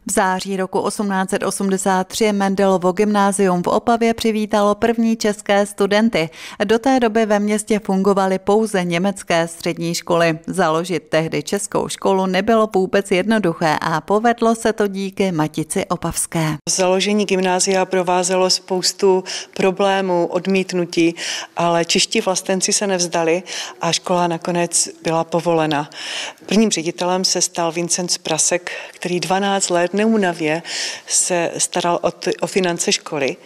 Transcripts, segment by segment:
V září roku 1883 Mendelovo gymnázium v Opavě přivítalo první české studenty. Do té doby ve městě fungovaly pouze německé střední školy. Založit tehdy českou školu nebylo vůbec jednoduché a povedlo se to díky Matici Opavské. Založení gymnázia provázelo spoustu problémů, odmítnutí, ale čeští vlastenci se nevzdali a škola nakonec byla povolena. Prvním ředitelem se stal Vincent Prasek, který 12 let neúnavně se staral o finance školy.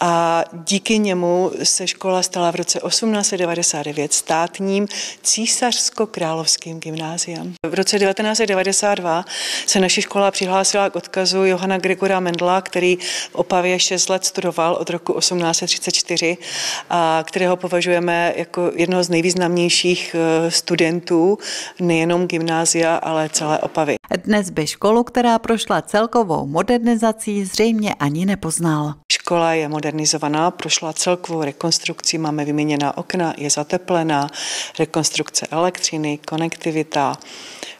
A díky němu se škola stala v roce 1899 státním císařsko-královským gymnáziem. V roce 1992 se naše škola přihlásila k odkazu Johanna Gregora Mendela, který v Opavě 6 let studoval od roku 1834 a kterého považujeme jako jednoho z nejvýznamnějších studentů nejenom gymnázia, ale celé Opavy. Dnes by školu, která prošla celkovou modernizací, zřejmě ani nepoznal. Škola je modernizovaná, prošla celkovou rekonstrukcí, máme vyměněná okna, je zateplená, rekonstrukce elektřiny, konektivita,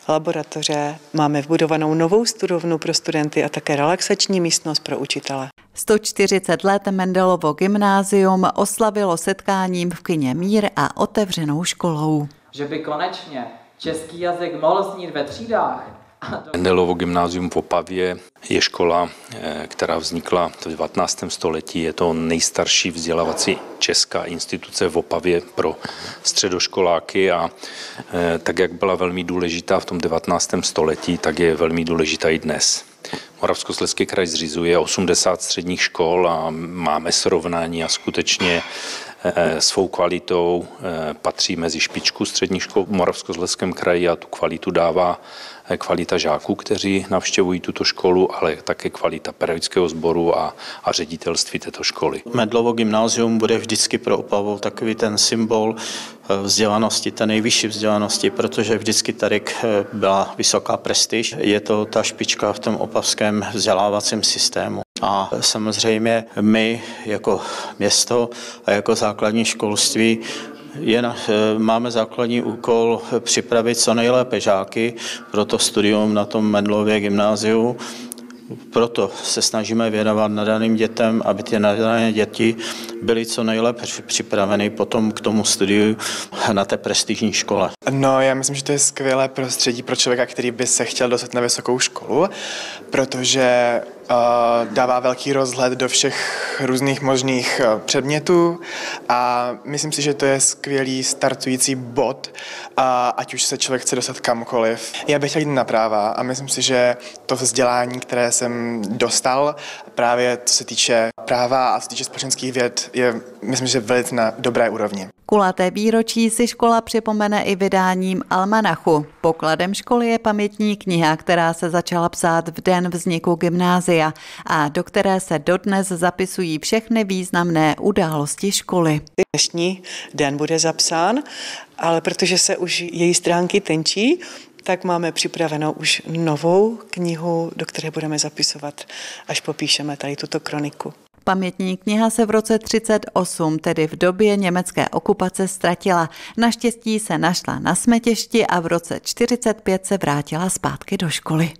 laboratoře, máme vbudovanou novou studovnu pro studenty a také relaxační místnost pro učitele. 140 let Mendelovo gymnázium oslavilo setkáním v kině Mír a otevřenou školou. Že by konečně český jazyk mohl znít ve třídách. Mendelovo gymnázium v Opavě je škola, která vznikla v 19. století. Je to nejstarší vzdělávací česká instituce v Opavě pro středoškoláky a tak, jak byla velmi důležitá v tom 19. století, tak je velmi důležitá i dnes. Moravskoslezský kraj zřizuje 80 středních škol a máme srovnání a skutečně svou kvalitou patří mezi špičku středních škol v Moravskoslezském kraji a tu kvalitu dává kvalita žáků, kteří navštěvují tuto školu, ale také kvalita pedagogického sboru a ředitelství této školy. Mendelovo gymnázium bude vždycky pro Opavu takový ten symbol vzdělanosti, té nejvyšší vzdělanosti, protože vždycky tady byla vysoká prestiž. Je to ta špička v tom opavském vzdělávacím systému. A samozřejmě my jako město a jako základní školství máme základní úkol připravit co nejlépe žáky pro to studium na tom Mendelově gymnáziu. Proto se snažíme věnovat nadaným dětem, aby ty nadané děti byly co nejlépe připraveny potom k tomu studiu na té prestižní škole. No, já myslím, že to je skvělé prostředí pro člověka, který by se chtěl dostat na vysokou školu, protože dává velký rozhled do všech různých možných předmětů a myslím si, že to je skvělý startující bod, ať už se člověk chce dostat kamkoliv. Já bych chtěl jít na práva a myslím si, že to vzdělání, které jsem dostal, právě co se týče práva a co se týče společenských věd, je, myslím, že velice na dobré úrovni. Kulaté výročí si škola připomene i vydáním almanachu. Pokladem školy je pamětní kniha, která se začala psát v den vzniku gymnázia a do které se dodnes zapisují všechny významné události školy. Dnešní den bude zapsán, ale protože se už její stránky tenčí, tak máme připravenou už novou knihu, do které budeme zapisovat, až popíšeme tady tuto kroniku. Pamětní kniha se v roce 1938, tedy v době německé okupace, ztratila. Naštěstí se našla na smetišti a v roce 1945 se vrátila zpátky do školy.